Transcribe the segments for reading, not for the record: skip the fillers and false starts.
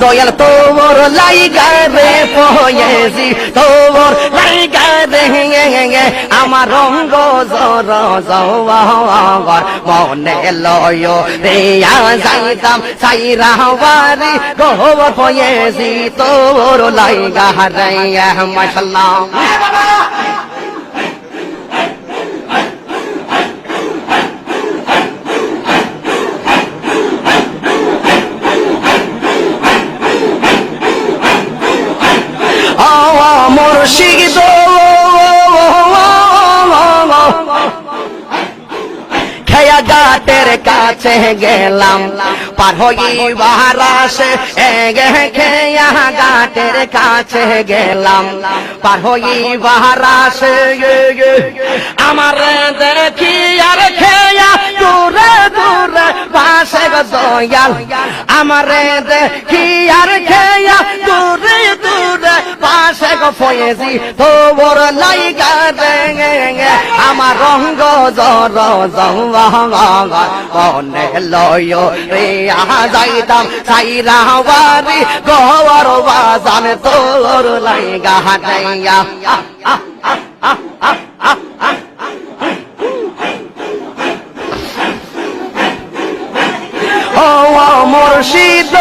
দয়াল তোর লাইগারে পয়েছি তোর লাইগারে আমার রঙ্গ জর জওয়ার মনে লয় রে যাইতাম সাইরা বাড়ি গোবর পয়েছি তোর লাইগারে মাশাআল্লাহ মুর্শিদ খেয়া ঘাটের কাছে গেলাম পার হইবার আসে খেয়া ঘাটের কাছে গেলাম পার হইবার আসে আমার দেখি আর খেয়া দূরে দূরে পাশে দয়াল আমার দেখি আর খেয়া দূরে দূরে পাশে ফয়েছি তোর লাইগা আমার রঙ্গ জর মনে লয় রে যাইতাম সাইরা বাড়ি গওয়ার বাজান তোর লাইগা হাটাইয়া ও মুর্শিদ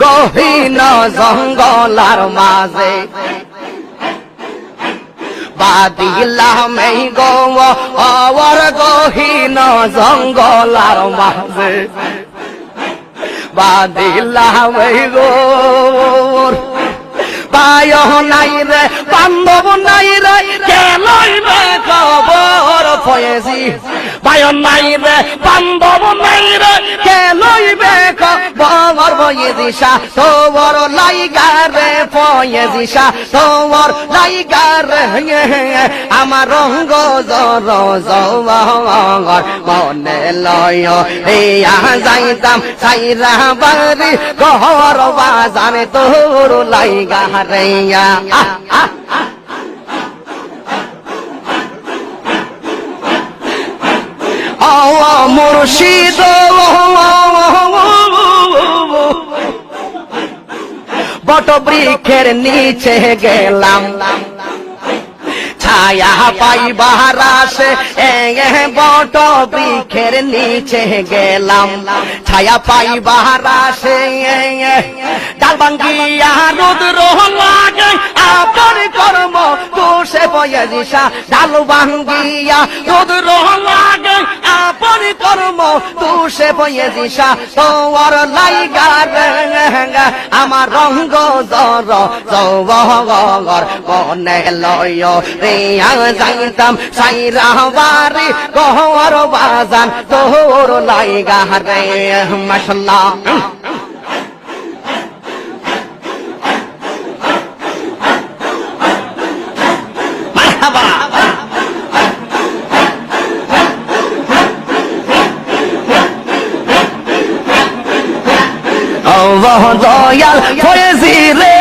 গহীন জঙ্গলার মাঝে বাদিলাম এই গোয়ার গহীন জঙ্গলার মাঝে বাদিলাম এই গোর পায় নাই রে বান্ধব নাই রে কে লইবে খবর পয়েছি পায় নাই রে বান্ধব নাই রে কে লইবে খবর পয়েছিসা তোর লাইগা রে পয়েছিসা তোর লাইগা রে আমার রঙ্গ জর জওয়ার মনে লয় যাইতাম সাইরা বাড়ি ঘর বাজারে তোর লাইগা রেয়া মুর্শিদ বট বৃক্ষের নিচে গেলাম ছায়া পাইবার আসে বট বৃক্ষের নিচে গেলাম ছায়া পাইবার আসে ডাল ভাঙ্গিয়া রুদ্র লাগে আপন কর্ম কোষে পয়েছিসা ডাল ভাঙ্গিয়া রুদ্র লাগে আপন কর্ম তুষে পয়েছিসা তোর লাইগা আমার রঙ্গ জর জওয়ার মনে লয় রে যাইতাম সাইরা বাড়ি গওয়ার বাজান তোর লাইগা রে মাশাআল্লাহ মারহাবা দয়াল ফয়েজি রে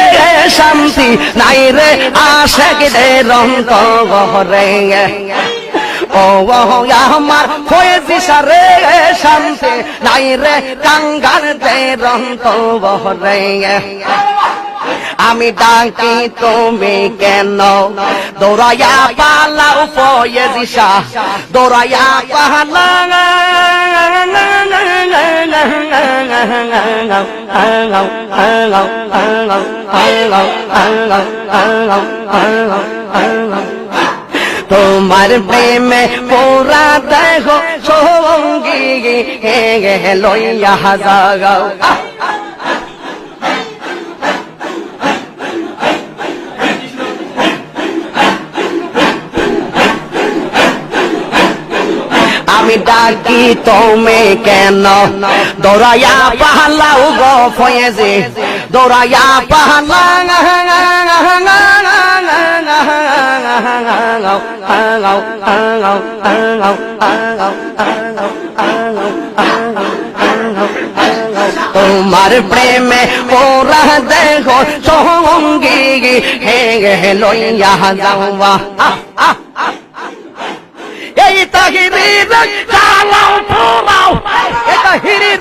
শান্তি নাই রে আশেক রে রন্ত গহরে ও আমার ফয়েজি সারে শান্তি নাই রে কাঙ্গাল রে রন্ত গহরে আমি ডাকি তুমি কেন দৌড়াইয়া পালাও ফয়েজি শাহ দৌড়াইয়া পালা তোমার প্রেমে পুরা দেহ সঙ্গী লইয়া যাও আমি ডাকি তুমি কেন দৌড়াইয়া পালাও গো ফয়েজি দৌড়াইয়া পালা তোমার প্রেমে ওরা দেখো সঙ্গী হে লইয়া যাওয়া এই তাহিরি চালাও পুরাও এই তাহিরি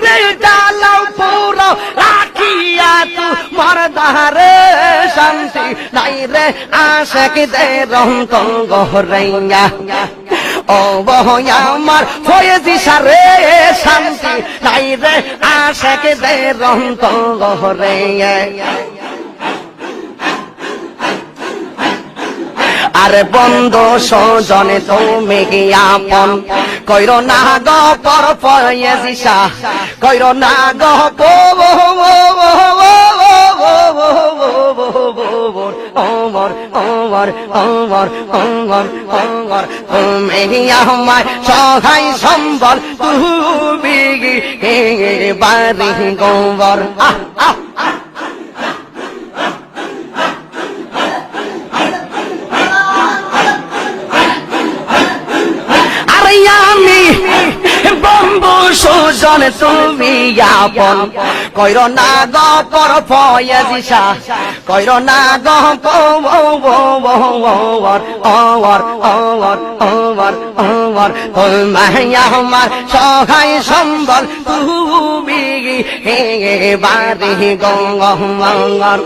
চালাও পুরাও রাখিয়া তোমার দারে শান্তি নাই রে আশিকদের অন্তরে ও বহয়া আমার ফয়েজি সারে শান্তি নাই রে আশিকদের অন্তরে আরে বন্ধু সজনে তুমি আপন কইর না গো পর ফয়েজিসা কইর না গো ওমর ওমর ওমর ওমর ওমর তুমি আমার সহায় সম্বল তুমি বাড়ি গোবর আমি বন্ধু সুজন তুমি আপন কইর না গো পর ফয়েজিসা কইর না গো ওমর ওমর ওমর ওমর ওমর তুমি আমার সহায় সম্বল তুমি বাড়ি গঙ্গর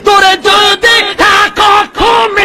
তোরে যদি থাকো তুমি